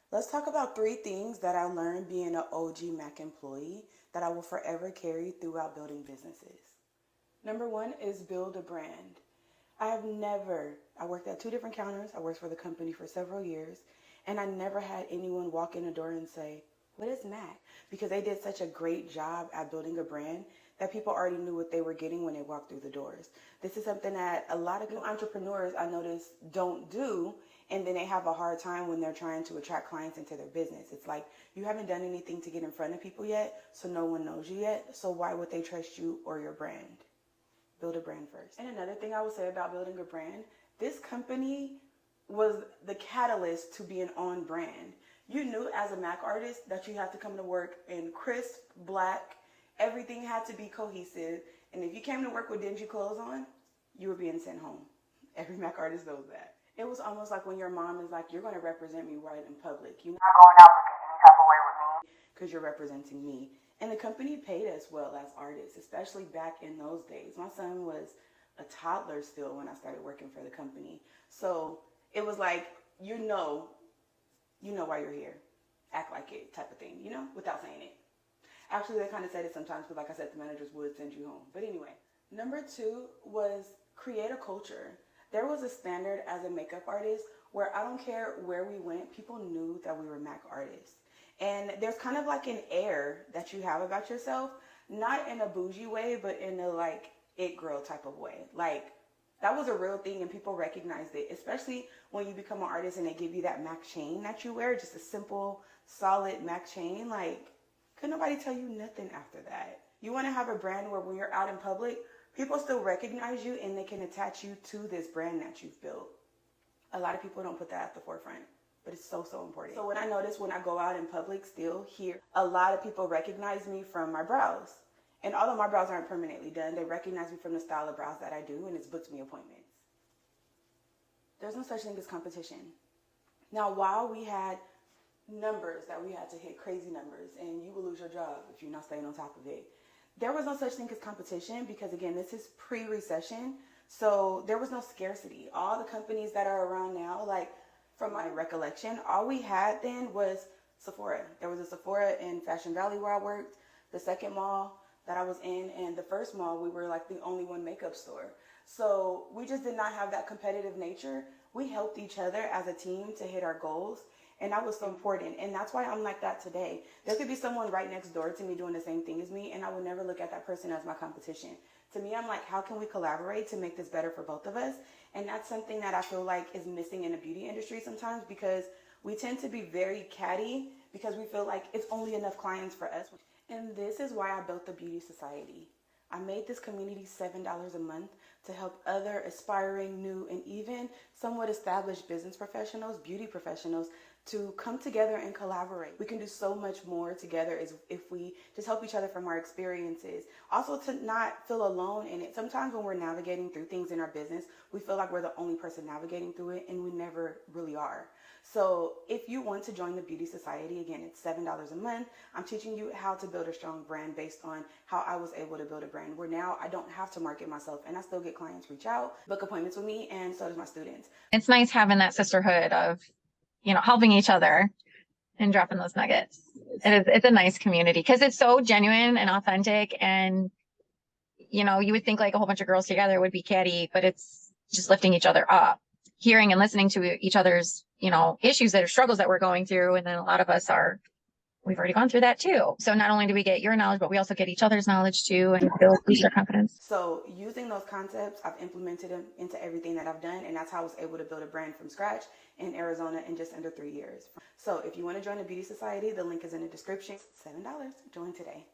Let's talk about 3 things that I learned being an OG Mac employee that I will forever carry throughout building businesses. Number 1 is build a brand. I worked at 2 different counters. I worked for the company for several years, and I never had anyone walk in the door and say, "What is Mac?" Because they did such a great job at building a brand that people already knew what they were getting when they walked through the doors. This is something that a lot of new entrepreneurs I notice don't do, and then they have a hard time when they're trying to attract clients into their business. It's like you haven't done anything to get in front of people yet, so no one knows you yet, so why would they trust you or your brand? Build a brand first. And another thing I would say about building a brand, this company was the catalyst to being on brand. You knew as a Mac artist that you had to come to work in crisp, black, everything had to be cohesive, and if you came to work with dingy clothes on, you were being sent home. Every Mac artist knows that. It was almost like when your mom is like, "You're going to represent me right in public. You're not going out looking any type of way with me because you're representing me." And the company paid us well as artists, especially back in those days. My son was a toddler still when I started working for the company. So it was like, you know why you're here. Act like it type of thing, without saying it. Actually, they kind of said it sometimes, but like I said, the managers would send you home. But anyway, number 2 was create a culture. There was a standard as a makeup artist where I don't care where we went, people knew that we were Mac artists. And there's kind of like an air that you have about yourself, not in a bougie way, but in a like it girl type of way. Like that was a real thing and people recognized it, especially when you become an artist and they give you that Mac chain that you wear, just a simple, solid Mac chain. Like, could nobody tell you nothing after that? You want to have a brand where when you're out in public, people still recognize you and they can attach you to this brand that you've built. A lot of people don't put that at the forefront, but it's so, so important. So what I notice when I go out in public still here, a lot of people recognize me from my brows. And although my brows aren't permanently done, they recognize me from the style of brows that I do, and it's booked me appointments. There's no such thing as competition. Now, while we had numbers that we had to hit, crazy numbers, and you will lose your job if you're not staying on top of it, there was no such thing as competition because, again, this is pre-recession, so there was no scarcity. All the companies that are around now, like from my recollection, all we had then was Sephora. There was a Sephora in Fashion Valley where I worked, the second mall that I was in, and the first mall, we were like the only one makeup store. So we just did not have that competitive nature. We helped each other as a team to hit our goals, and that was so important. And that's why I'm like that today. There could be someone right next door to me doing the same thing as me, and I would never look at that person as my competition. To me, I'm like, how can we collaborate to make this better for both of us? And that's something that I feel like is missing in the beauty industry sometimes, because we tend to be very catty because we feel like it's only enough clients for us. And this is why I built the Beauty Society. I made this community $7 a month to help other aspiring, new, and even somewhat established business professionals, beauty professionals, to come together and collaborate. We can do so much more together if we just help each other from our experiences. Also, to not feel alone in it. Sometimes when we're navigating through things in our business, we feel like we're the only person navigating through it, and we never really are. So if you want to join the Beauty Society, again, it's $7 a month. I'm teaching you how to build a strong brand based on how I was able to build a brand, where now I don't have to market myself, and I still get clients reach out, book appointments with me, and so does my students. It's nice having that sisterhood of, helping each other and dropping those nuggets. It's a nice community because it's so genuine and authentic, and you would think like a whole bunch of girls together would be catty, but it's just lifting each other up, hearing and listening to each other's issues that are struggles that we're going through. And then a lot of us we've already gone through that too. So not only do we get your knowledge, but we also get each other's knowledge too, and boost our confidence. So using those concepts, I've implemented them into everything that I've done, and that's how I was able to build a brand from scratch in Arizona in just under 3 years. So if you want to join the Beauty Society, the link is in the description. $7. Join today.